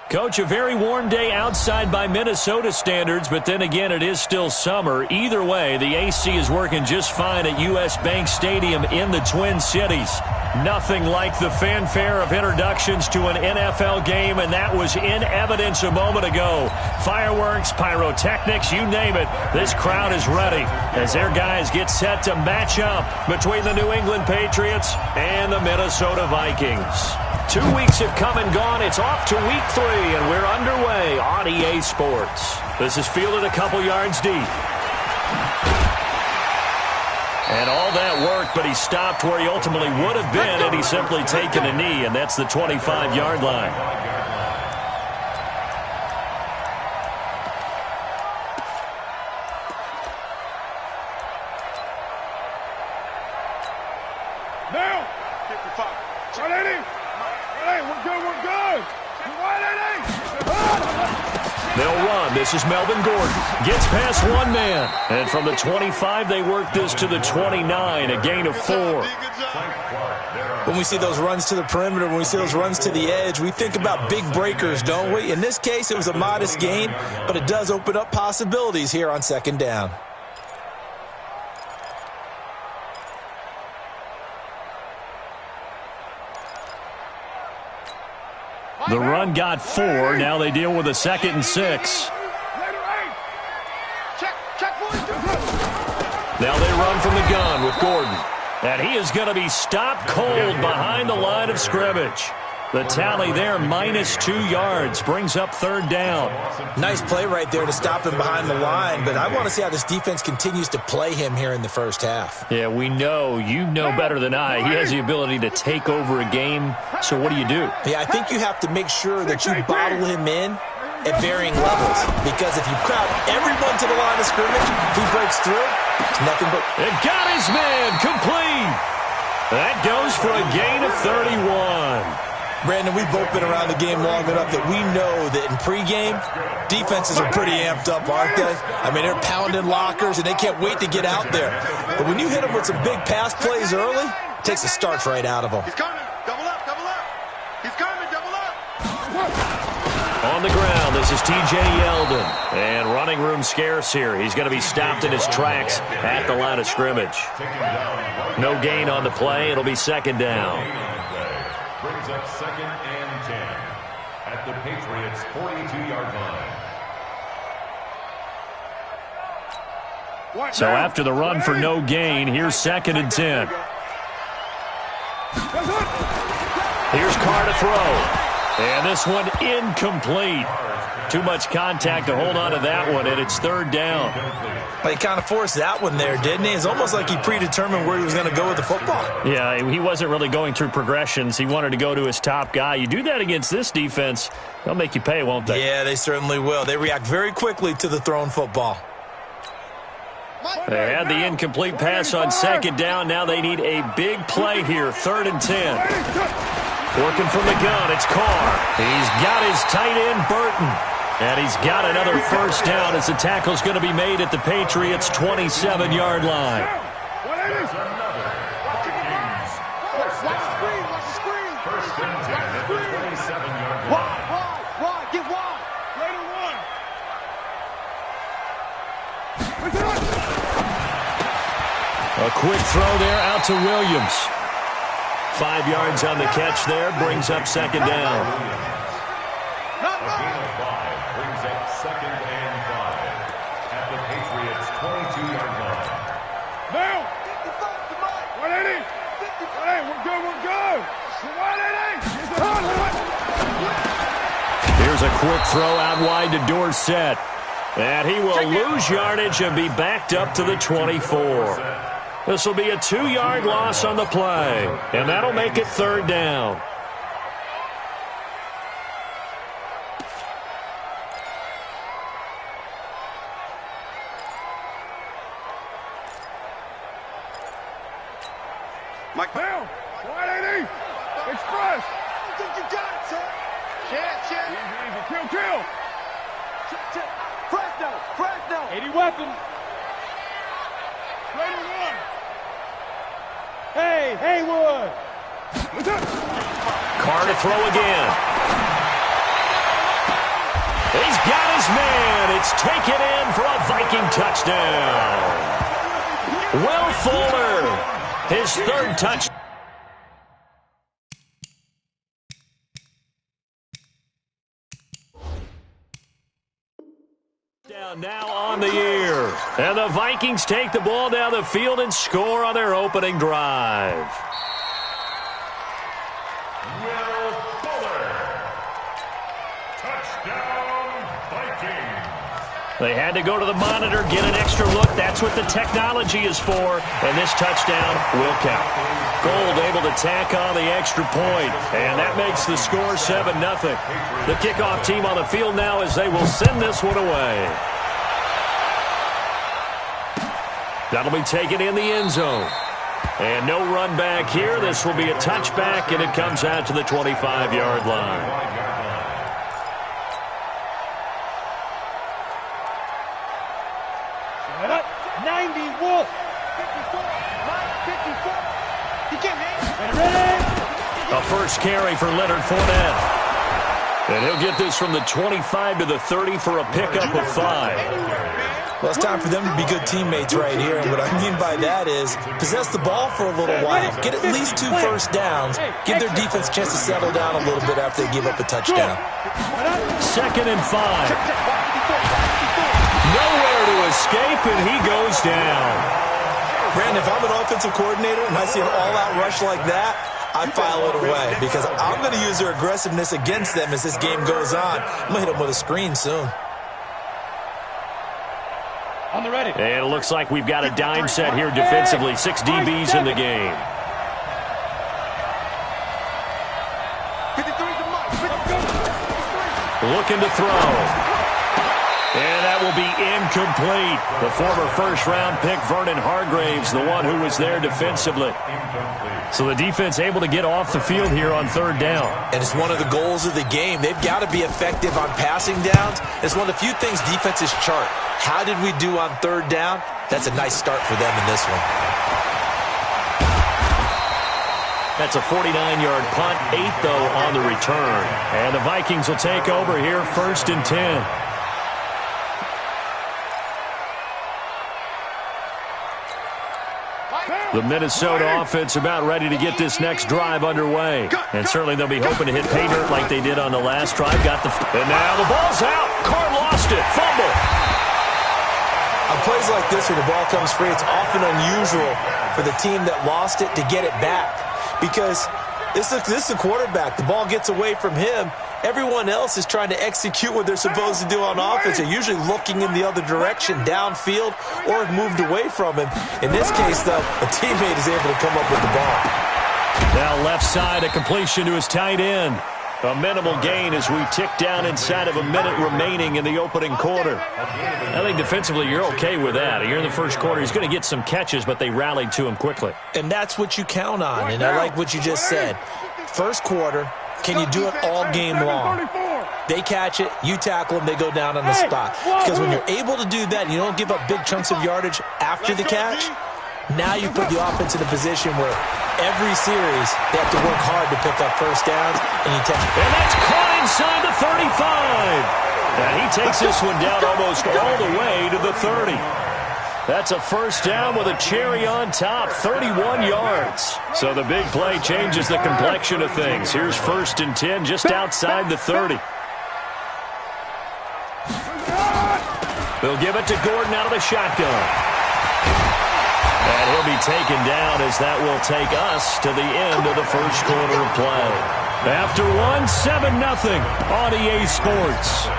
Coach, a very warm day outside by Minnesota standards, but then again, it is still summer. Either way, the AC is working just fine at U.S. Bank Stadium in the Twin Cities. Nothing like the fanfare of introductions to an NFL game, and that was in evidence a moment ago. Fireworks, pyrotechnics, you name it. This crowd is ready as their guys get set to match up between the New England Patriots and the Minnesota Vikings. 2 weeks have come and gone. It's off to week 3, and we're underway on EA Sports. This is fielded a couple yards deep. And all that work, but he stopped where he ultimately would have been had he simply taken a knee, and that's the 25-yard line. Now, 55. We're good. They'll run. This is Melvin Gordon. Gets past one man. And from the 25, they work this to the 29, a gain of 4. When we see those runs to the perimeter, when we see those runs to the edge, we think about big breakers, don't we? In this case, it was a modest gain, but it does open up possibilities here on second down. The run got 4. Now they deal with a 2nd and 6. Now they run from the gun with Gordon. And he is going to be stopped cold behind the line of scrimmage. The tally there, -2 yards, brings up 3rd down. Nice play right there to stop him behind the line, but I want to see how this defense continues to play him here in the first half. Yeah, we know, you know better than I, he has the ability to take over a game, so what do you do? Yeah, I think you have to make sure that you bottle him in at varying levels, because if you crowd everyone to the line of scrimmage, if he breaks through, it's nothing but... It got his man, complete! That goes for a gain of 31. Brandon, we've both been around the game long enough that we know that in pregame, defenses are pretty amped up, aren't they? I mean, they're pounding lockers, and they can't wait to get out there. But when you hit them with some big pass plays early, it takes the starch right out of them. He's coming. Double up. He's coming. Double up. On the ground, this is T.J. Yeldon. And running room scarce here. He's going to be stopped in his tracks at the line of scrimmage. No gain on the play. It'll be 2nd down. Brings up 2nd and 10 at the Patriots' 42-yard line. So after the run for no gain, here's 2nd and 10. Here's Carr to throw. And this one incomplete. Too much contact to hold on to that one, and it's 3rd down. Well, he kind of forced that one there, didn't he? It's almost like he predetermined where he was going to go with the football. Yeah, he wasn't really going through progressions. He wanted to go to his top guy. You do that against this defense, they'll make you pay, won't they? Yeah, they certainly will. They react very quickly to the thrown football. They had the incomplete pass on 2nd down. Now they need a big play here, 3rd and 10. Working from the gun, it's Carr. He's got his tight end, Burton. And he's got another 1st down as the tackle's going to be made at the Patriots' 27-yard line. A quick throw there out to Williams. 5 yards on the catch there, brings up 2nd down. A gain of 5 brings up 2nd and 5 at the Patriots' 22-yard line. Now! 180! We're good! 180! Here's a quick throw out wide to Dorsett. And he will lose yardage and be backed up to the 24. This will be a 2-yard loss on the play, and that'll make it 3rd down. Mike Bell, 180, express. I think you got it, sir. Check. Easy. Kill. Check. Fresno. 80 weapon. Ready to run. Hey, Haywood. Carr to throw again. He's got his man. It's taken in for a Viking touchdown. Will Fuller, his third touchdown. Now on the year. And the Vikings take the ball down the field and score on their opening drive. Will Fuller. Touchdown, Vikings. They had to go to the monitor, get an extra look. That's what the technology is for. And this touchdown will count. Gold able to tack on the extra point. And that makes the score 7-0. The kickoff team on the field now as they will send this one away. That'll be taken in the end zone. And no run back here. This will be a touchback, and it comes out to the 25-yard line. Shut up. 90, Wolf. 54. 54. You can't hang. Ready? A first carry for Leonard Fournette. And he'll get this from the 25 to the 30 for a pickup of 5. Well, it's time for them to be good teammates right here. And what I mean by that is possess the ball for a little while. Get at least 2 first downs. Give their defense a chance to settle down a little bit after they give up a touchdown. 2nd and 5. Nowhere to escape, and he goes down. Brandon, if I'm an offensive coordinator and I see an all-out rush like that, I file it away because I'm going to use their aggressiveness against them as this game goes on. I'm going to hit them with a screen soon. On the ready. And it looks like we've got a dime set here defensively. 6 DBs in the game. 53's the mark. Looking to throw. And that will be incomplete. The former first-round pick, Vernon Hargraves, the one who was there defensively. So the defense able to get off the field here on 3rd down. And it's one of the goals of the game. They've got to be effective on passing downs. It's one of the few things defenses chart. How did we do on 3rd down? That's a nice start for them in this one. That's a 49-yard punt, 8 though on the return. And the Vikings will take over here 1st and 10. The Minnesota offense about ready to get this next drive underway. And certainly they'll be hoping to hit pay dirt like they did on the last drive. And now the ball's out. Carr lost it. Fumble. On plays like this where the ball comes free, it's often unusual for the team that lost it to get it back. Because this is the quarterback. The ball gets away from him. Everyone else is trying to execute what they're supposed to do on offense. They're usually looking in the other direction, downfield, or have moved away from him. In this case, though, a teammate is able to come up with the ball. Now left side, a completion to his tight end. A minimal gain as we tick down inside of a minute remaining in the opening quarter. I think defensively you're okay with that. Here in the first quarter, he's going to get some catches, but they rallied to him quickly. And that's what you count on, and I like what you just said. First quarter, can you do it all game long? They catch it, you tackle them, they go down on the spot. Because when you're able to do that and you don't give up big chunks of yardage after the catch, now you put the offense in a position where every series they have to work hard to pick up first downs, and you take. And that's caught inside the 35. And he takes this one down almost all the way to the 30. That's a first down with a cherry on top, 31 yards. So the big play changes the complexion of things. Here's 1st and 10 just outside the 30. They'll give it to Gordon out of the shotgun. And he'll be taken down as that will take us to the end of the first quarter of play. After one, 7-0 on EA Sports.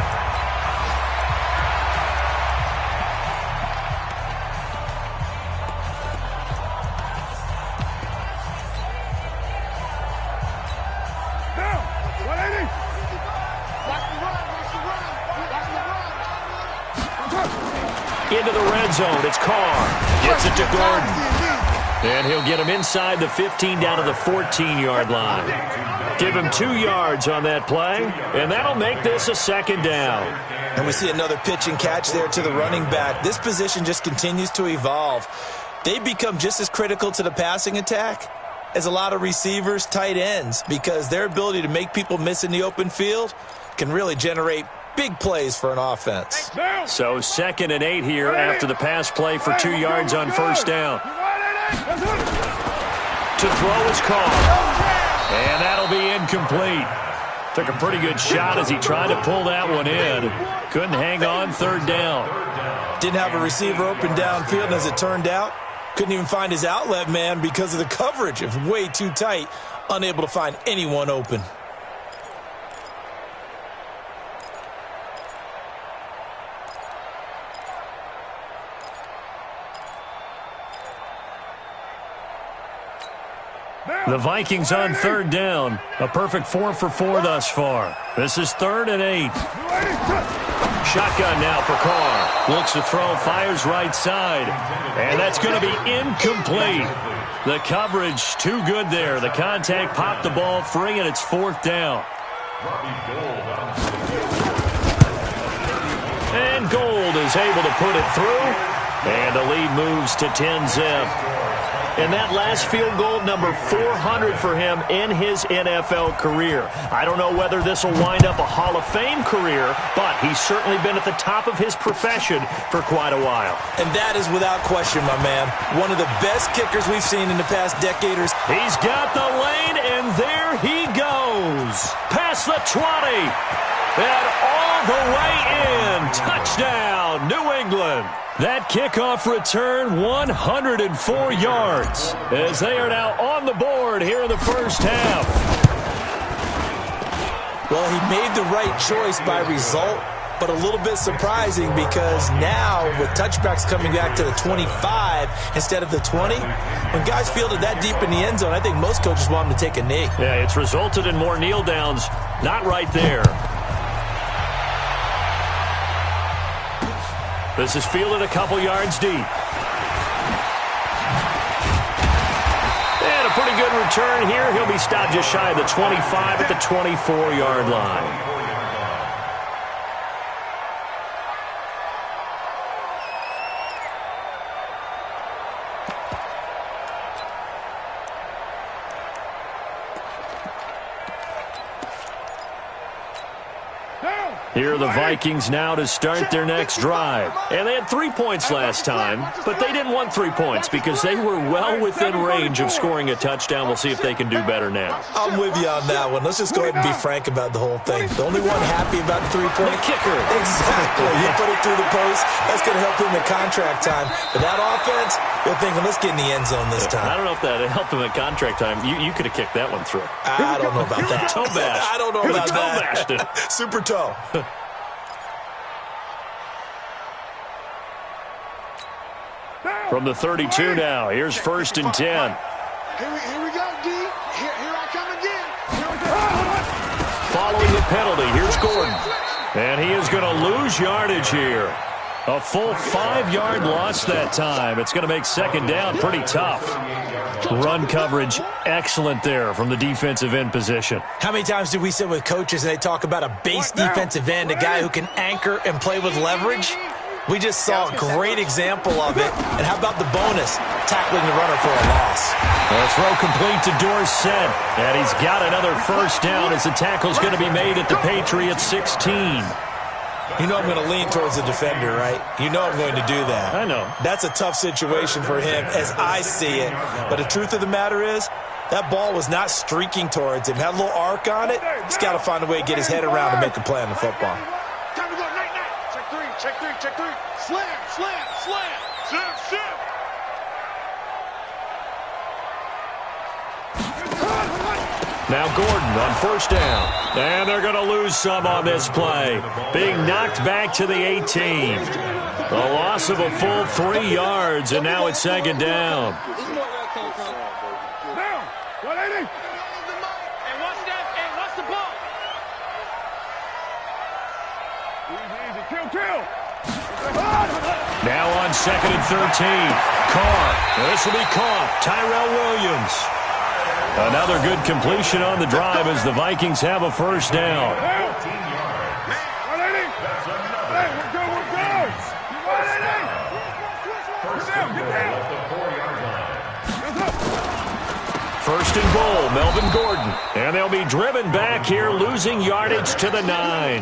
Into the red zone. It's Carr. Gets it to Gordon. And he'll get him inside the 15 down to the 14-yard line. Give him 2 yards on that play, and that'll make this a 2nd down. And we see another pitch and catch there to the running back. This position just continues to evolve. They become just as critical to the passing attack as a lot of receivers, tight ends, because their ability to make people miss in the open field can really generate big plays for an offense. So 2nd and 8 here after the pass play for 2 yards on first down. To throw is called. And that'll be incomplete. Took a pretty good shot as he tried to pull that one in. Couldn't hang on 3rd down. Didn't have a receiver open downfield, and as it turned out, couldn't even find his outlet man because of the coverage. It was way too tight, unable to find anyone open. The Vikings on 3rd down. A perfect 4 for 4 thus far. This is 3rd and 8. Shotgun now for Carr. Looks to throw, fires right side. And that's going to be incomplete. The coverage too good there. The contact popped the ball free, and it's 4th down. And Gold is able to put it through. And the lead moves to 10-zip. And that last field goal, number 400 for him in his NFL career. I don't know whether this will wind up a Hall of Fame career, but he's certainly been at the top of his profession for quite a while. And that is without question, my man. One of the best kickers we've seen in the past decade or so. He's got the lane, and there he goes. Past the 20. And all the way in. Touchdown, New England. That kickoff return, 104 yards, as they are now on the board here in the first half. Well, he made the right choice by result, but a little bit surprising because now with touchbacks coming back to the 25 instead of the 20, when guys fielded that deep in the end zone, I think most coaches want them to take a knee. Yeah, it's resulted in more kneel downs. Not right there. This is fielded a couple yards deep. And a pretty good return here. He'll be stopped just shy of the 25 at the 24-yard line. Here are the Vikings now to start their next drive. And they had 3 points last time, but they didn't want 3 points because they were well within range of scoring a touchdown. We'll see if they can do better now. I'm with you on that one. Let's just go ahead and be frank about the whole thing. The only one happy about the 3-point. The kicker. Exactly. You put it through the post. That's going to help him in contract time. But that offense, they're thinking, let's get in the end zone this time. I don't know if that helped him at contract time. You could have kicked that one through. I don't know about that. Toe bash. I don't know about toe that. bashed it. Super toe. From the 32 now, here's 1st and 10. Here we go, D. Here I come again. Here we go. Following the penalty, here's Gordon. And he is going to lose yardage here. A full 5-yard loss that time. It's going to make 2nd down pretty tough. Run coverage, excellent there from the defensive end position. How many times do we sit with coaches and they talk about a base defensive end, a guy who can anchor and play with leverage? We just saw a great example of it. And how about the bonus? Tackling the runner for a loss. A throw complete to Dorsett. And he's got another 1st down as the tackle's going to be made at the Patriots 16. You know I'm going to lean towards the defender, right? You know I'm going to do that. I know. That's a tough situation for him as I see it. But the truth of the matter is, that ball was not streaking towards him. Had a little arc on it. He's got to find a way to get his head around and make a play on the football. Time to go. Night. Check three. Slam. Zip. Now Gordon on 1st down. And they're going to lose some on this play. Being knocked back to the 18. A loss of a full 3 yards, and now it's 2nd down. Down. 180. And what's the ball? Easy. Kill. Now on 2nd and 13. Carr. This will be caught. Tyrell Williams. Another good completion on the drive as the Vikings have a 1st down. 1st and goal, Melvin Gordon. And they'll be driven back here, losing yardage to the 9.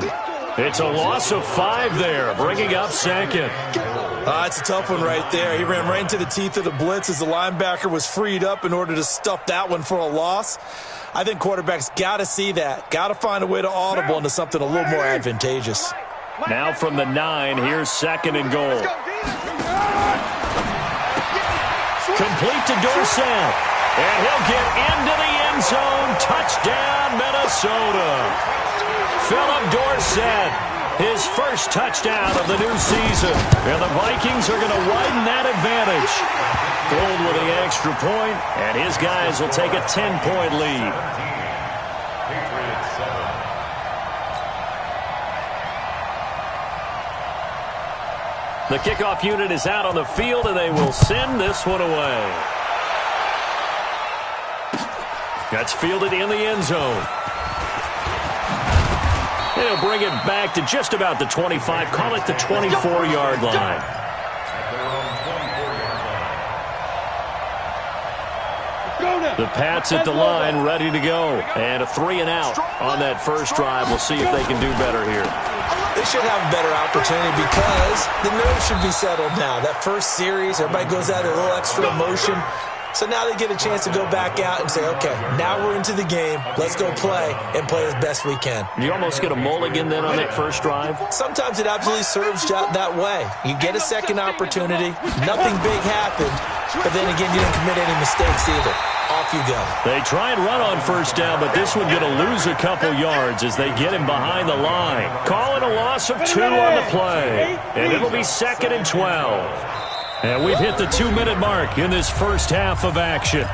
It's a loss of 5 there, bringing up second. It's a tough one right there. He ran right into the teeth of the blitz as the linebacker was freed up in order to stuff that one for a loss. I think quarterbacks got to see that. Got to find a way to audible into something a little more advantageous. Now from the 9, here's second and goal. Complete to Dorsett. And he'll get into the end zone. Touchdown, Minnesota. Philip Dorsett, his first touchdown of the new season. And the Vikings are going to widen that advantage. Gold with the extra point, and his guys will take a 10-point lead. The kickoff unit is out on the field, and they will send this one away. That's fielded in the end zone. They'll bring it back to just about the 25, call it the 24-yard line. The Pats at the line, ready to go. And a 3-and-out on that first drive. We'll see if they can do better here. They should have a better opportunity because the nerves should be settled now. That first series, everybody goes out a little extra emotion. So now they get a chance to go back out and say, okay, now we're into the game. Let's go play and play as best we can. You almost get a mulligan then on that first drive? Sometimes it absolutely serves that way. You get a second opportunity. Nothing big happened. But then again, you didn't commit any mistakes either. Off you go. They try and run on first down, but this one's going to lose a couple yards as they get him behind the line. Call it a loss of 2 on the play. And it'll be second and 12. And we've hit the 2-minute mark in this first half of action.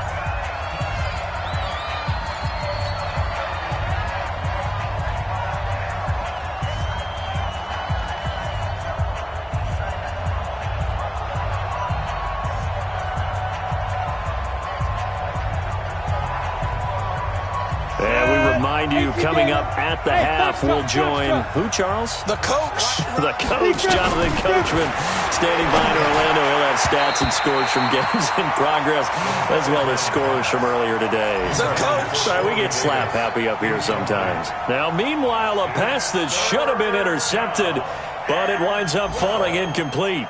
And we remind you, coming up at the half, we'll join who, Charles? The coach. The coach, Jonathan Coachman, standing by in Orlando. He'll have stats and scores from games in progress, as well as scores from earlier today. The coach. Sorry, we get slap happy up here sometimes. Now, meanwhile, a pass that should have been intercepted, but it winds up falling incomplete.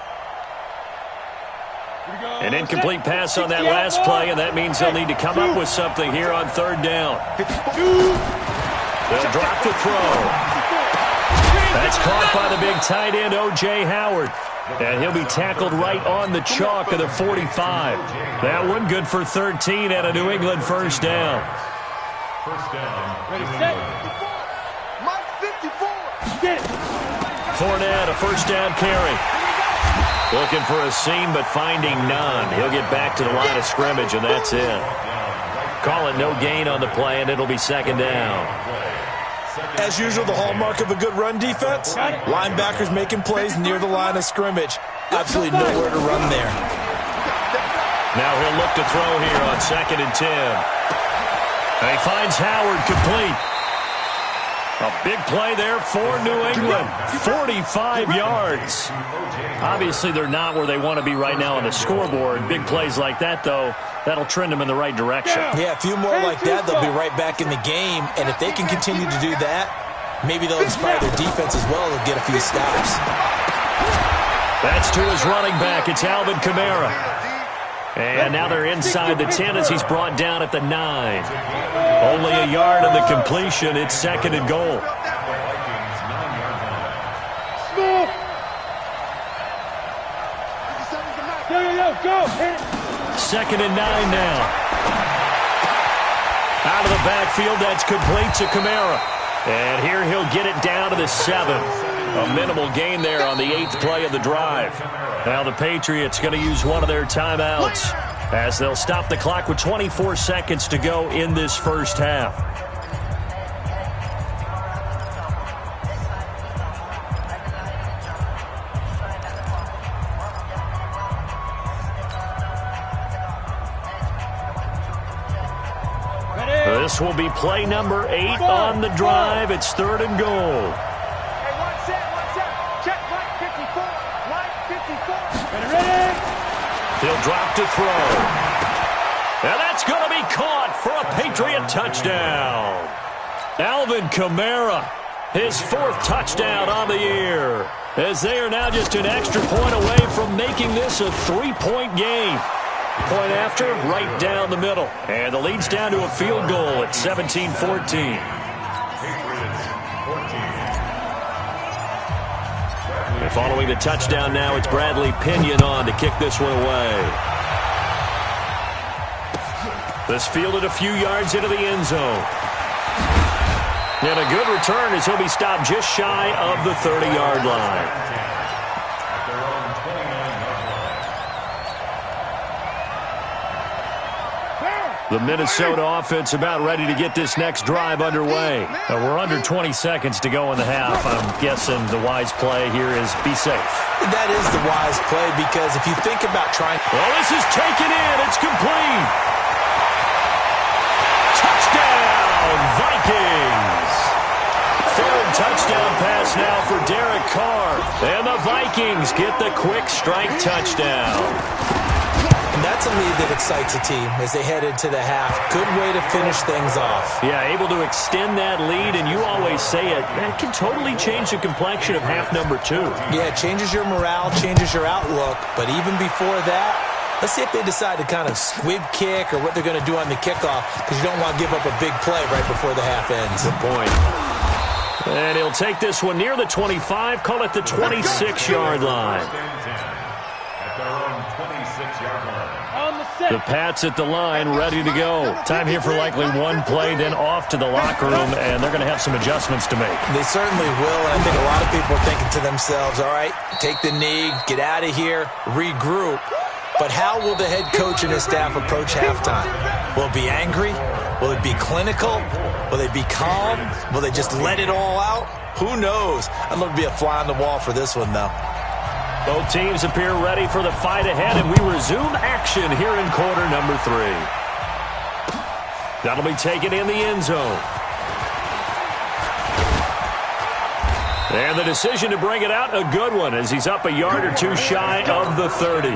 An incomplete pass on that last play, and that means they'll need to come up with something here on third down. They'll drop the throw. That's caught by the big tight end, O.J. Howard. And he'll be tackled right on the chalk of the 45. That one good for 13 and a New England first down. First down. Ready, set. Mike 54. Get it. Fournette, a first down carry. Looking for a seam, but finding none. He'll get back to the line of scrimmage, and that's it. Call it no gain on the play, and it'll be second down. As usual, the hallmark of a good run defense, linebackers making plays near the line of scrimmage. Absolutely nowhere to run there. Now he'll look to throw here on second and 10. And he finds Howard complete. A big play there for New England. 45 yards. Obviously, they're not where they want to be right now on the scoreboard. Big plays like that, though, that'll trend them in the right direction. Yeah, a few more like that, they'll be right back in the game. And if they can continue to do that, maybe they'll inspire their defense as well to get a few stops. That's to his running back. It's Alvin Kamara. And now they're inside the 10 as he's brought down at the 9. Only a yard of the completion. It's second and goal. Go. Second and 9 now. Out of the backfield, that's complete to Kamara. And here he'll get it down to the 7. A minimal gain there on the 8th play of the drive. Now the Patriots going to use one of their timeouts as they'll stop the clock with 24 seconds to go in this first half. This will be play number 8 on the drive. It's third and goal. Hey, one set. Check Mike 54. Mike 54. Ready? He'll drop to throw. And that's going to be caught for a Patriot touchdown. Alvin Kamara His 4th touchdown on the year, as they are now just an extra point away from making this a 3-point game. Point after, right down the middle. And the lead's down to a field goal at 17-14. And following the touchdown now, it's Bradley Pinion on to kick this one away. This fielded a few yards into the end zone. And a good return as he'll be stopped just shy of the 30-yard line. The Minnesota offense about ready to get this next drive underway. We're under 20 seconds to go in the half. I'm guessing the wise play here is be safe. That is the wise play, because if you think about trying... Well, this is taken in. It's complete. Touchdown, Vikings. 3rd touchdown pass now for Derek Carr. And the Vikings get the quick strike touchdown. And that's a lead that excites a team as they head into the half. Good way to finish things off. Yeah, able to extend that lead, and you always say it can totally change the complexion of half number 2. Yeah, it changes your morale, changes your outlook. But even before that, let's see if they decide to kind of squib kick or what they're going to do on the kickoff, because you don't want to give up a big play right before the half ends. Good point. And he'll take this one near the 25, call it the 26-yard line. The Pats at the line, ready to go. Time here for likely one play, then off to the locker room, and they're going to have some adjustments to make. They certainly will, and I think a lot of people are thinking to themselves, all right, take the knee, get out of here, regroup. But how will the head coach and his staff approach halftime? Will it be angry? Will it be clinical? Will they be calm? Will they just let it all out? Who knows? I'd love to be a fly on the wall for this one, though. Both teams appear ready for the fight ahead, and we resume action here in quarter number 3. That'll be taken in the end zone. And the decision to bring it out, a good one, as he's up a yard or two shy of the 30.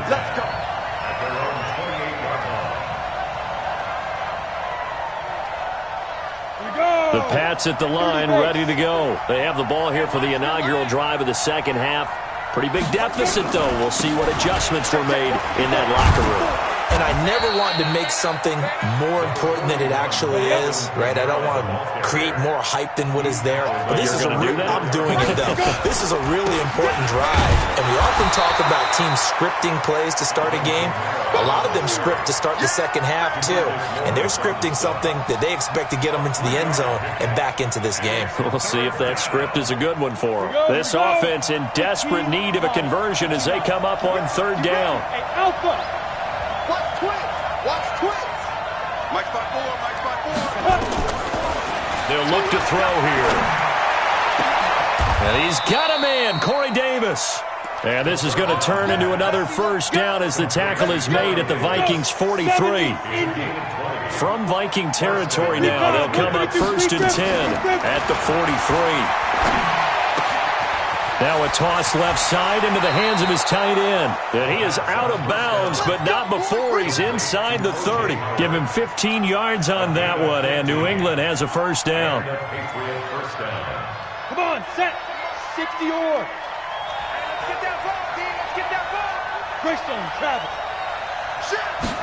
The Pats at the line, ready to go. They have the ball here for the inaugural drive of the second half. Pretty big deficit, though. We'll see what adjustments were made in that locker room. And I never want to make something more important than it actually is, right? I don't want to create more hype than what is there. But this is I'm doing it, though. This is a really important drive. And we often talk about teams scripting plays to start a game. A lot of them script to start the second half, too. And they're scripting something that they expect to get them into the end zone and back into this game. We'll see if that script is a good one for them. This offense in desperate need of a conversion as they come up on 3rd down. Alpha. Watch twins. Mike spot 4. They'll look to throw here. And he's got a man, Corey Davis. And this is going to turn into another first down as the tackle is made at the Vikings 43. From Viking territory now, they'll come up 1st and 10 at the 43. Now a toss left side into the hands of his tight end. And he is out of bounds, but not before he's inside the 30. Give him 15 yards on that one, and New England has a first down. Come on, set. 60 or. Let's get that ball, D. Let's get that ball. Greystone, travel.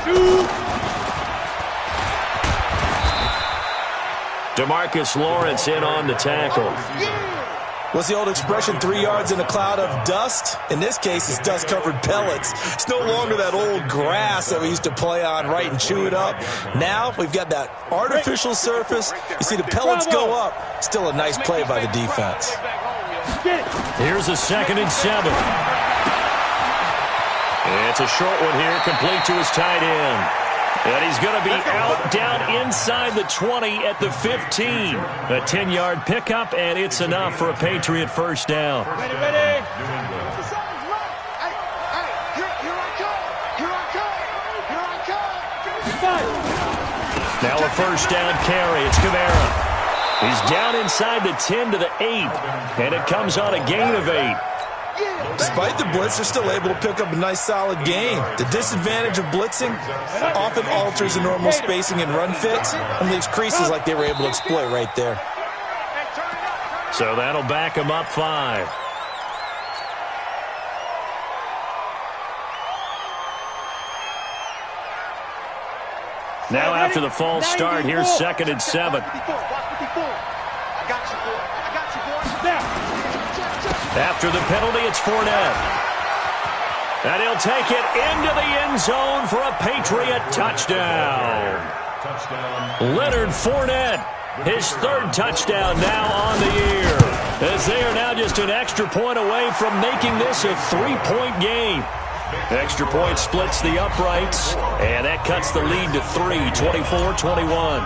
Shoot. DeMarcus Lawrence in on the tackle. What's the old expression, 3 yards in a cloud of dust? In this case, it's dust-covered pellets. It's no longer that old grass that we used to play on, right, and chew it up. Now we've got that artificial surface. You see the pellets go up. Still a nice play by the defense. Here's a 2nd and 7. It's a short one here, complete to his tight end. And he's going to be out down inside the 20 at the 15. A 10-yard pickup, and it's enough for a Patriot first down. Ready. Here I come. Now a first down carry. It's Kamara. He's down inside the 10 to the 8, and it comes on a gain of 8. Despite the blitz, they're still able to pick up a nice, solid gain. The disadvantage of blitzing often alters the normal spacing and run fits and leaves creases like they were able to exploit right there. So that'll back him up 5. Now after the false start, here's 2nd and 7. After the penalty, it's Fournette. And he'll take it into the end zone for a Patriot touchdown. Leonard Fournette, his 3rd touchdown now on the year, as they are now just an extra point away from making this a 3-point game. Extra point splits the uprights, and that cuts the lead to 3, 24-21.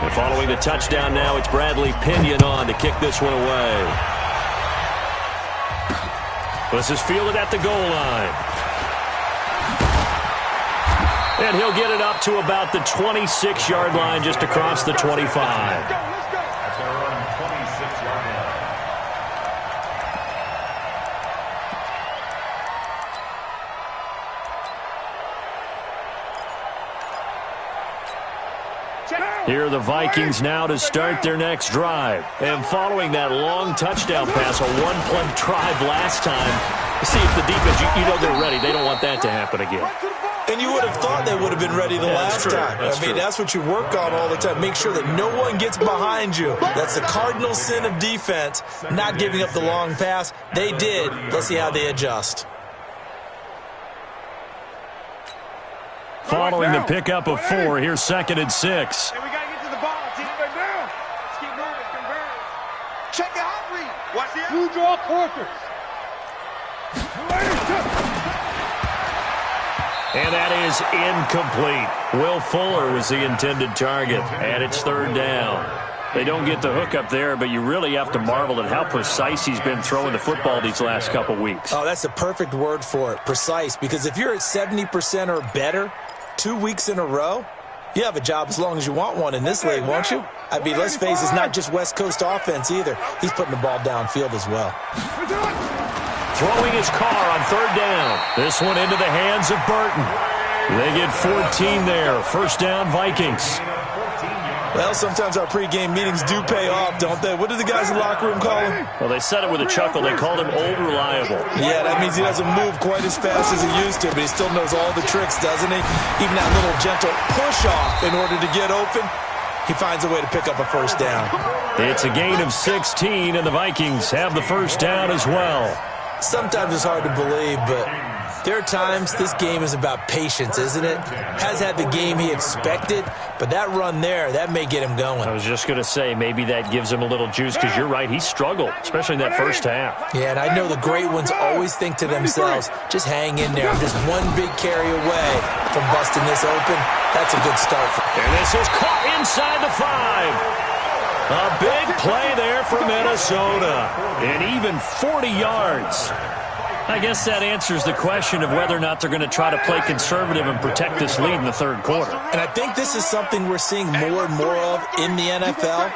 And following the touchdown now, it's Bradley Pinion on to kick this one away. This is fielded at the goal line. And he'll get it up to about the 26-yard line, just across the 25. Here are the Vikings now to start their next drive. And following that long touchdown pass, a one-play drive last time, see if the defense, you know they're ready. They don't want that to happen again. And you would have thought they would have been ready the last time. That's what you work on all the time. Make sure that no one gets behind you. That's the cardinal sin of defense, not giving up the long pass. They did. Let's see how they adjust. Following the pickup of 4, here's 2nd and 6. Hey, we got to get to the ball, team. Down. Let's keep moving. Convert. Check the hot read. Watch the out. 2 draw quarters. And that is incomplete. Will Fuller was the intended target, and it's 3rd down. They don't get the hook up there, but you really have to marvel at how precise he's been throwing the football these last couple weeks. Oh, that's the perfect word for it, precise, because if you're at 70% or better 2 weeks in a row, you have a job as long as you want one in this league, won't you? I mean, let's face it, it's not just West Coast offense either. He's putting the ball downfield as well. Throwing his car on 3rd down. This one into the hands of Burton. They get 14 there. 1st down, Vikings. Well, sometimes our pregame meetings do pay off, don't they? What do the guys in the locker room call him? Well, they said it with a chuckle. They called him Old Reliable. Yeah, that means he doesn't move quite as fast as he used to, but he still knows all the tricks, doesn't he? Even that little gentle push-off in order to get open, he finds a way to pick up a 1st down. It's a gain of 16, and the Vikings have the 1st down as well. Sometimes it's hard to believe, but there are times this game is about patience, isn't it? Has had the game he expected, but that run there, that may get him going. I was just going to say, maybe that gives him a little juice, because you're right, he struggled, especially in that 1st half. Yeah, and I know the great ones always think to themselves, just hang in there. I'm just one big carry away from busting this open. That's a good start. And this is caught inside the 5. A big play there for Minnesota, and even 40 yards. I guess that answers the question of whether or not they're going to try to play conservative and protect this lead in the 3rd quarter. And I think this is something we're seeing more and more of in the NFL.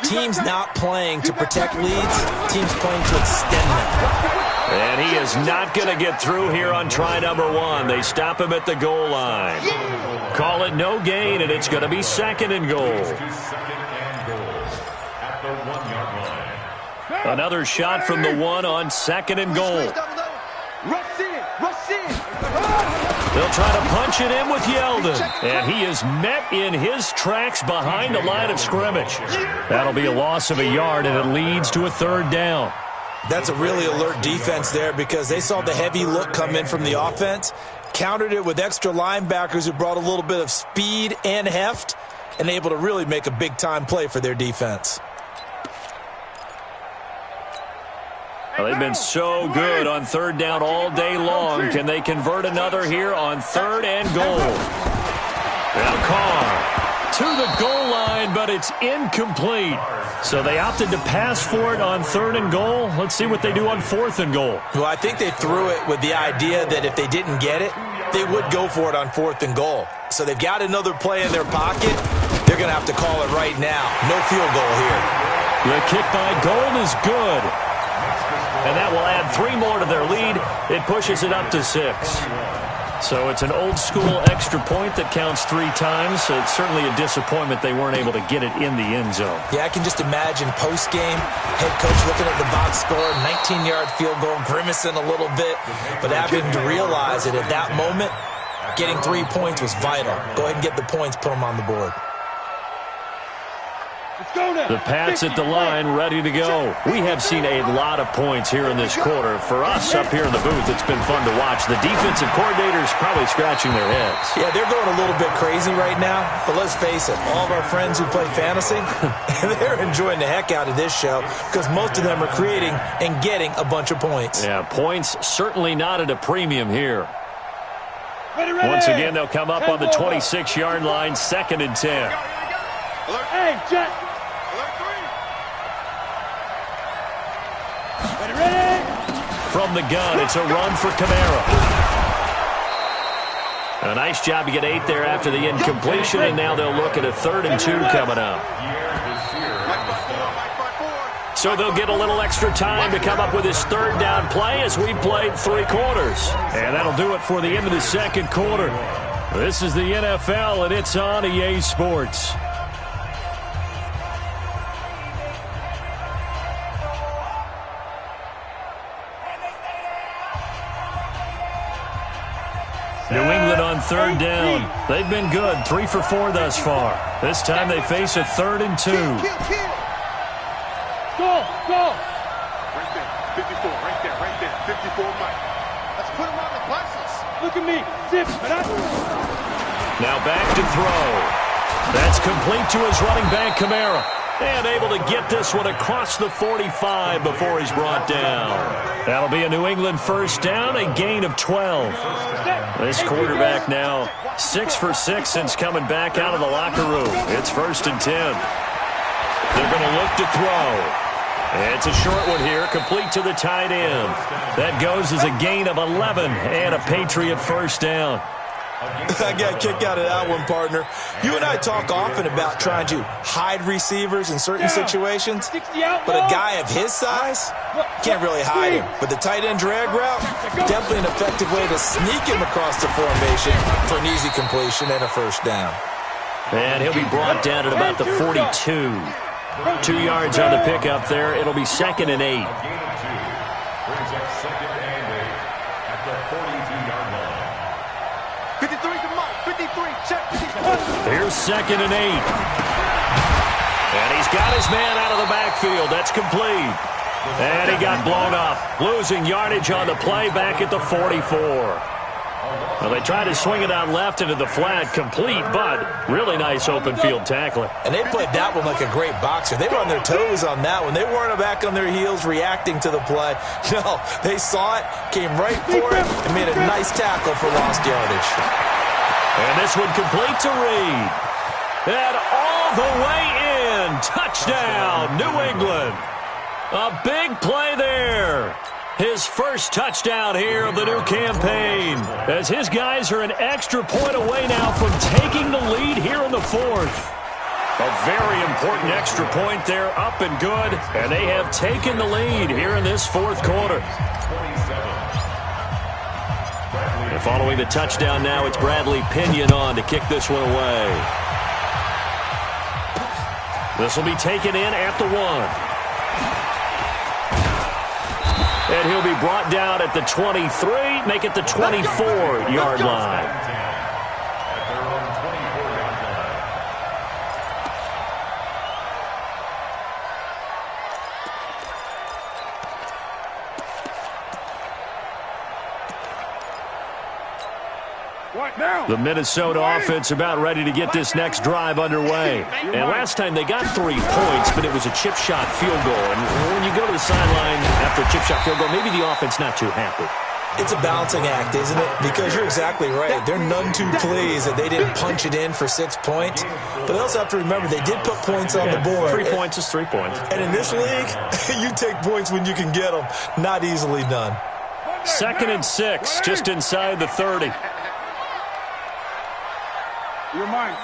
Teams not playing to protect leads, teams playing to extend them. And he is not going to get through here on try number 1. They stop him at the goal line. Call it no gain, and it's going to be 2nd and goal. Another shot from the 1 on 2nd and goal. Rush in. They'll try to punch it in with Yeldon. And he is met in his tracks behind the line of scrimmage. That'll be a loss of a yard, and it leads to a 3rd down. That's a really alert defense there, because they saw the heavy look come in from the offense, countered it with extra linebackers who brought a little bit of speed and heft, and able to really make a big-time play for their defense. Well, they've been so good on 3rd down all day long. Can they convert another here on 3rd and goal? Now Carr to the goal line, but it's incomplete. So they opted to pass for it on 3rd and goal. Let's see what they do on 4th and goal. Well, I think they threw it with the idea that if they didn't get it, they would go for it on 4th and goal. So they've got another play in their pocket. They're going to have to call it right now. No field goal here. The kick by Gold is good. And that will add 3 more to their lead. It pushes it up to 6. So it's an old-school extra point that counts 3 times. So it's certainly a disappointment they weren't able to get it in the end zone. Yeah, I can just imagine post-game, head coach looking at the box score, 19-yard field goal, grimacing a little bit, but having to realize that at that moment, getting 3 points was vital. Go ahead and get the points, put them on the board. The Pats at the line, ready to go. We have seen a lot of points here in this quarter. For us up here in the booth, it's been fun to watch. The defensive coordinators probably scratching their heads. Yeah, they're going a little bit crazy right now, but let's face it, all of our friends who play fantasy, they're enjoying the heck out of this show because most of them are creating and getting a bunch of points. Yeah, points certainly not at a premium here. Once again, they'll come up on the 26-yard line, 2nd and 10. Hey, Jet. Ready? From the gun, it's a run for Kamara. A nice job to get 8 there after the incompletion, and now they'll look at a 3rd and 2 coming up. So they'll get a little extra time to come up with his 3rd down play as we've played 3 quarters. And that'll do it for the end of the 2nd quarter. This is the NFL, and it's on EA Sports. New England on 3rd down. They've been good, 3 for 4 thus far. This time they face a 3rd and 2. Go! Right there, 54, right there, 54 Mike. Let's put him on the buses. Look at me, zip. Now back to throw. That's complete to his running back, Kamara. And able to get this one across the 45 before he's brought down. That'll be a New England 1st down, a gain of 12. This quarterback now 6 for 6 since coming back out of the locker room. It's 1st and 10. They're going to look to throw. It's a short one here, complete to the tight end. That goes as a gain of 11 and a Patriot 1st down. I got a kick out of that one, partner. You and I talk often about trying to hide receivers in certain situations, but a guy of his size, can't really hide him. But the tight end drag route, definitely an effective way to sneak him across the formation for an easy completion and a 1st down. And he'll be brought down at about the 42. 2 yards on the pickup there. It'll be 2nd and 8. Brings up 2nd and 8 at the 42-yard line. 53 to Mike, 53, check 53. Here's 2nd and 8. And he's got his man out of the backfield. That's complete. And he got blown up. Losing yardage on the play back at the 44. Well, they tried to swing it out left into the flat, complete, but really nice open field tackling. And they played that one like a great boxer. They were on their toes on that one. They weren't back on their heels reacting to the play. No, they saw it, came right for it, and made a nice tackle for lost yardage. And this one complete to Reed. And all the way in. Touchdown, New England. A big play there. His 1st touchdown here of the new campaign, as his guys are an extra point away now from taking the lead here in the 4th. A very important extra point there, up and good, and they have taken the lead here in this 4th quarter. And following the touchdown now, it's Bradley Pinion on to kick this one away. This will be taken in at the 1. And he'll be brought down at the 23, make it the 24-yard line. At their own 24-yard line. The Minnesota offense about ready to get this next drive underway. And last time they got 3 points, but it was a chip shot field goal. And when you go to the sideline after a chip shot field goal, maybe the offense not too happy. It's a balancing act, isn't it? Because you're exactly right. They're none too pleased that they didn't punch it in for 6 points. But they also have to remember they did put points on the board. 3 points is 3 points. And in this league, you take points when you can get them. Not easily done. 2nd and 6, just inside the 30. You're mine.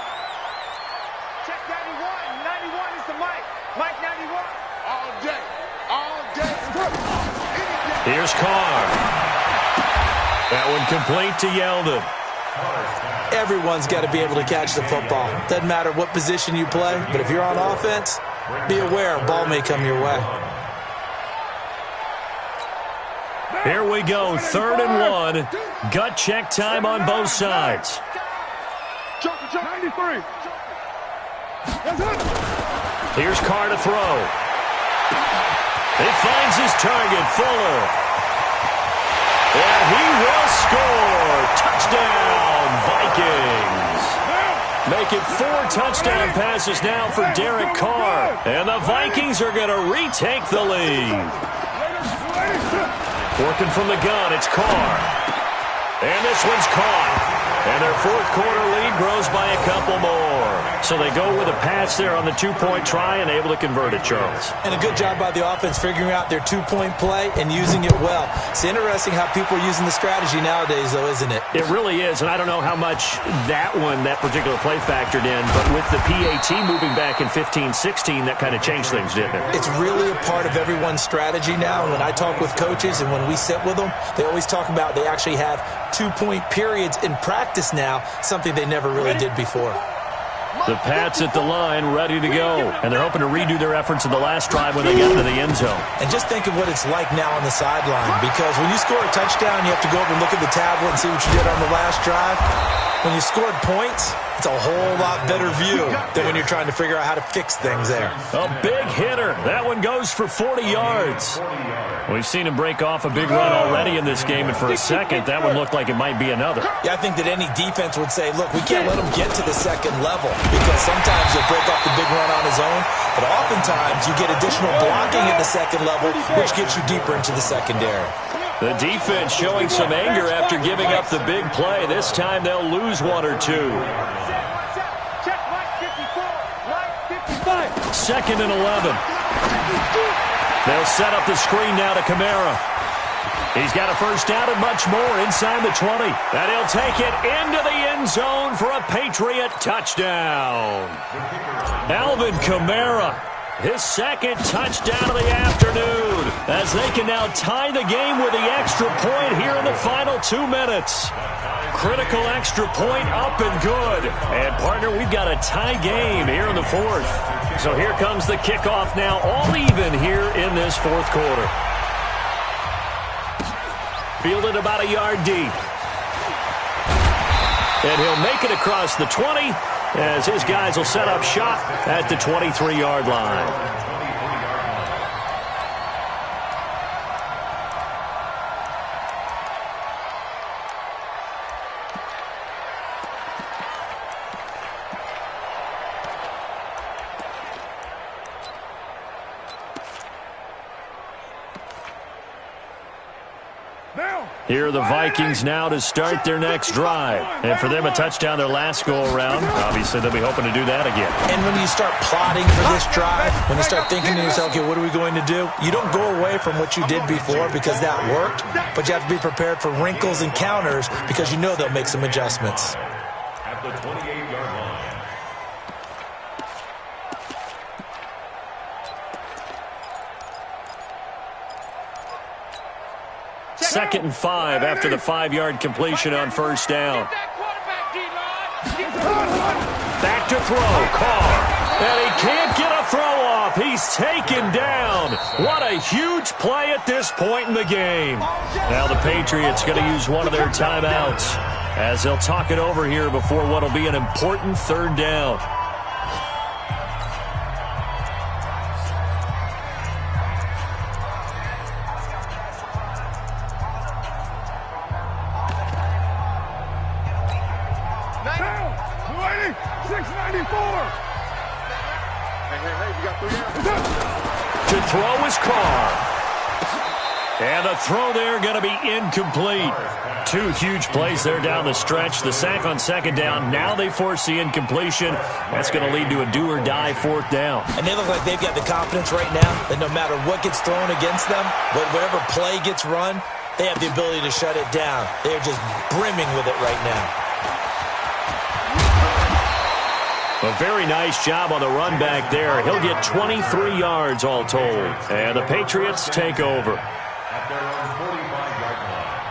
Check 91. 91 is the Mike. Mike 91. All day. All day. Here's Carr. That one complete to Yeldon. Everyone's got to be able to catch the football. Doesn't matter what position you play, but if you're on offense, be aware a ball may come your way. Here we go, 3rd and 1. Gut check time on both sides. 93. Here's Carr to throw. He finds his target, Fuller. And he will score. Touchdown, Vikings. Make it 4 touchdown passes now for Derek Carr. And the Vikings are going to retake the lead. Working from the gun, it's Carr. And this one's caught. And their 4th quarter lead grows by a couple more. So they go with a pass there on the 2-point try and able to convert it, Charles. And a good job by the offense figuring out their 2-point play and using it well. It's interesting how people are using the strategy nowadays, though, isn't it? It really is, and I don't know how much that particular play factored in, but with the PAT moving back in 15-16, that kind of changed things, didn't it? It's really a part of everyone's strategy now. When I talk with coaches and when we sit with them, they always talk about they actually have 2-point periods in practice now, something they never really did before. The Pats at the line, ready to go. And they're hoping to redo their efforts in the last drive when they get into the end zone. And just think of what it's like now on the sideline, because when you score a touchdown, you have to go over and look at the tablet and see what you did on the last drive. When you scored points, it's a whole lot better view than when you're trying to figure out how to fix things there. A big hitter. That one goes for 40 yards. We've seen him break off a big run already in this game, and for a second, that one looked like it might be another. Yeah, I think that any defense would say, look, we can't let him get to the second level, because sometimes he'll break off the big run on his own, but oftentimes you get additional blocking at the second level, which gets you deeper into the secondary. The defense showing some anger after giving up the big play. This time they'll lose 1 or 2. 2nd and 11. They'll set up the screen now to Kamara. He's got a first down and much more inside the 20. And he'll take it into the end zone for a Patriot touchdown. Alvin Kamara, his 2nd touchdown of the afternoon, as they can now tie the game with the extra point here in the final 2 minutes. Critical extra point up and good. And, partner, we've got a tie game here in the 4th. So here comes the kickoff now, all even here in this 4th quarter. Fielded about a yard deep. And he'll make it across the 20 as his guys will set up shop at the 23-yard line. Here are the Vikings now to start their next drive. And for them, a touchdown their last go-around. Obviously, they'll be hoping to do that again. And when you start plotting for this drive, when you start thinking to yourself, okay, what are we going to do? You don't go away from what you did before because that worked, but you have to be prepared for wrinkles and counters because you know they'll make some adjustments. At the 28-yard line. 2nd and 5 after the 5-yard completion on first down. Back to throw, Carr. And he can't get a throw off. He's taken down. What a huge play at this point in the game. Now the Patriots going to use one of their timeouts as they'll talk it over here before what will be an important 3rd down. To throw is Carr. And the throw there going to be incomplete. 2 huge plays there down the stretch. The sack on 2nd down. Now they force the incompletion. That's going to lead to a do-or-die 4th down. And they look like they've got the confidence right now that no matter what gets thrown against them, whatever play gets run, they have the ability to shut it down. They're just brimming with it right now. A very nice job on the run back there. He'll get 23 yards all told. And the Patriots take over. At their own 45-yard line.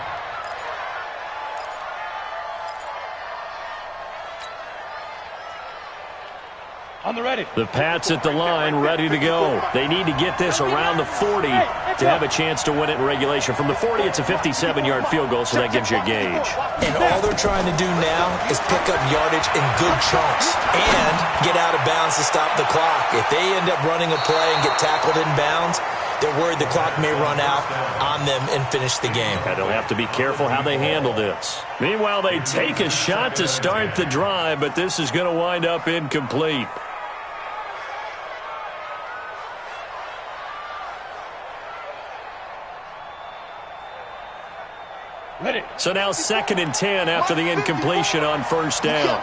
On the ready. The Pats at the line, ready to go. They need to get this around the 40 to have a chance to win it in regulation. From the 40, it's a 57-yard field goal, so that gives you a gauge. And all they're trying to do now is pick up yardage in good chunks and get out of bounds to stop the clock. If they end up running a play and get tackled in bounds, they're worried the clock may run out on them and finish the game. And they'll have to be careful how they handle this. Meanwhile, they take a shot to start the drive, but this is going to wind up incomplete. So now 2nd and 10 after the incompletion on first down.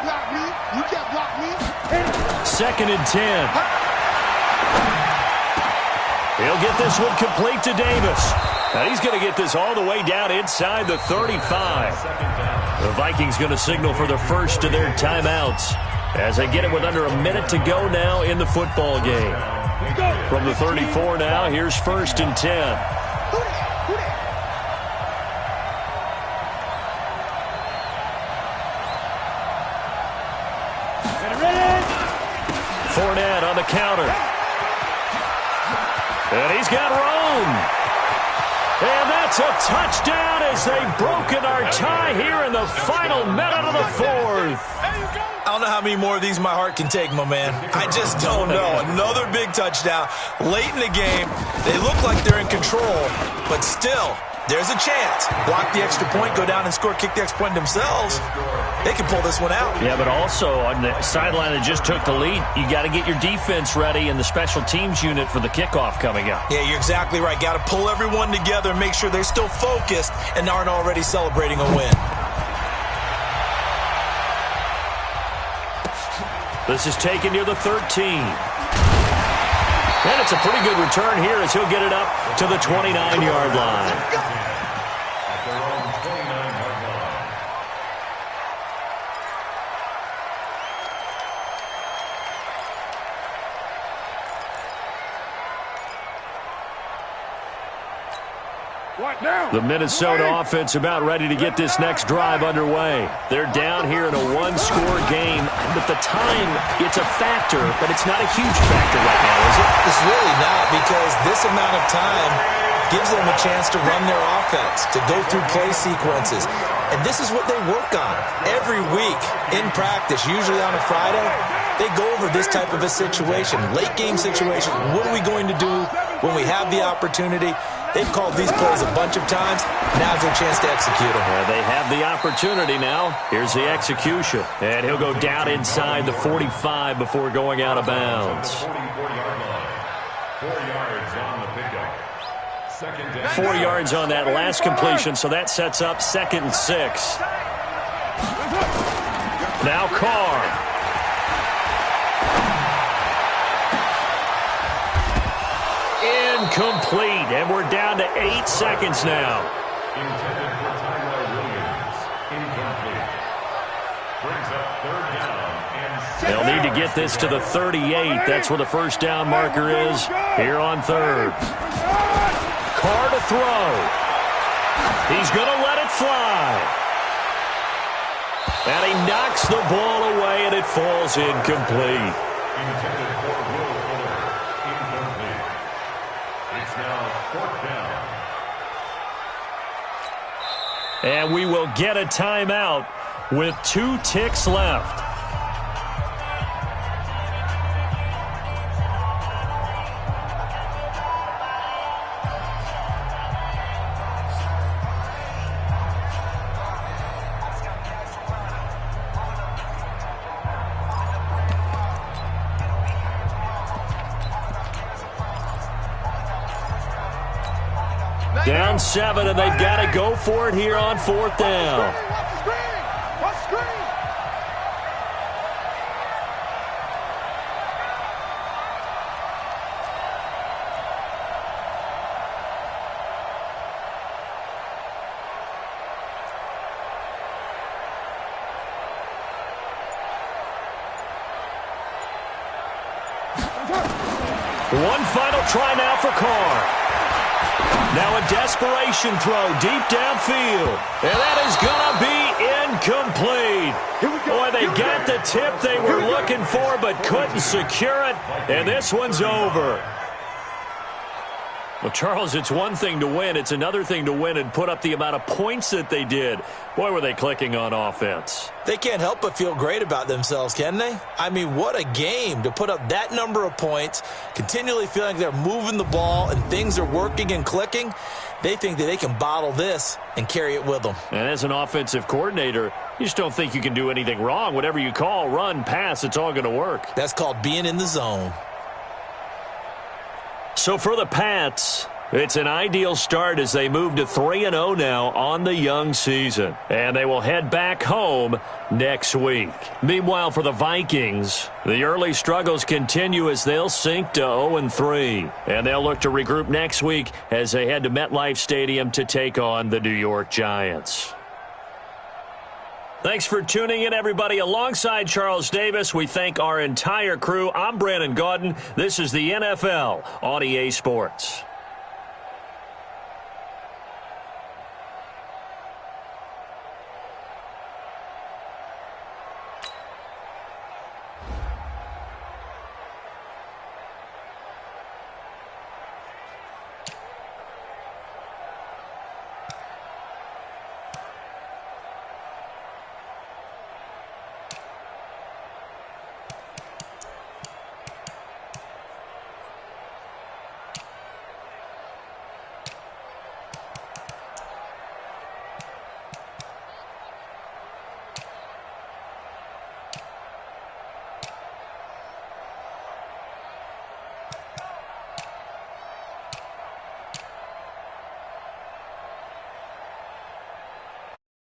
2nd and 10. He'll get this one complete to Davis. And he's going to get this all the way down inside the 35. The Vikings going to signal for the first of their timeouts as they get it with under a minute to go now in the football game. From the 34 now, here's 1st and 10. Fournette on the counter. And he's got room. And that's a touchdown as they've broken our tie here in the final minute of the 4th. I don't know how many more of these my heart can take, my man. I just don't know. Another big touchdown. Late in the game, they look like they're in control, but still, there's a chance. Block the extra point, go down and score, kick the extra point themselves. They can pull this one out. Yeah, but also on the sideline that just took the lead, you got to get your defense ready and the special teams unit for the kickoff coming up. Yeah, you're exactly right. Got to pull everyone together and make sure they're still focused and aren't already celebrating a win. This is taken near the 13. And it's a pretty good return here as he'll get it up to the 29-yard line. At their own 29-yard line. What now? The Minnesota offense about ready to get this next drive underway. They're down here in a one-score game, but the time, it's a factor, but it's not a huge factor right now, is it? It's really not, because this amount of time gives them a chance to run their offense, to go through play sequences. And this is what they work on every week in practice, usually on a Friday. They go over this type of a situation, late game situation. What are we going to do when we have the opportunity? They've called these plays a bunch of times. Now's their chance to execute them. They have the opportunity now. Here's the execution. And he'll go down inside the 45 before going out of bounds. 44-yard line. 4 yards on the pickup. 4 yards on that last completion, so that sets up 2nd and 6. Now Carr. Incomplete, and we're down to 8 seconds now. Intended for Tyrell Williams. Incomplete. Brings up 3rd down and 6. They'll need to get this to the 38. That's where the first down marker is here on 3rd. Carr to throw. He's going to let it fly. And he knocks the ball away, and it falls incomplete. Intended for Will Fuller. Incomplete. It's now 4th down. And we will get a timeout with 2 ticks left. Down 7, and they've got to go for it here on 4th down. Watch the screen. One final try now for Carr. Now a desperation throw deep downfield. And that is going to be incomplete. Boy, they got the tip they were looking for but couldn't secure it, and this one's over. Well, Charles, it's one thing to win. It's another thing to win and put up the amount of points that they did. Boy, were they clicking on offense. They can't help but feel great about themselves, can they? I mean, what a game to put up that number of points, continually feeling like they're moving the ball and things are working and clicking. They think that they can bottle this and carry it with them. And as an offensive coordinator, you just don't think you can do anything wrong. Whatever you call, run, pass, it's all going to work. That's called being in the zone. So for the Pats, it's an ideal start as they move to 3-0 now on the young season. And they will head back home next week. Meanwhile, for the Vikings, the early struggles continue as they'll sink to 0-3. And they'll look to regroup next week as they head to MetLife Stadium to take on the New York Giants. Thanks for tuning in, everybody. Alongside Charles Davis, we thank our entire crew. I'm Brandon Gaudin. This is the NFL on EA Sports.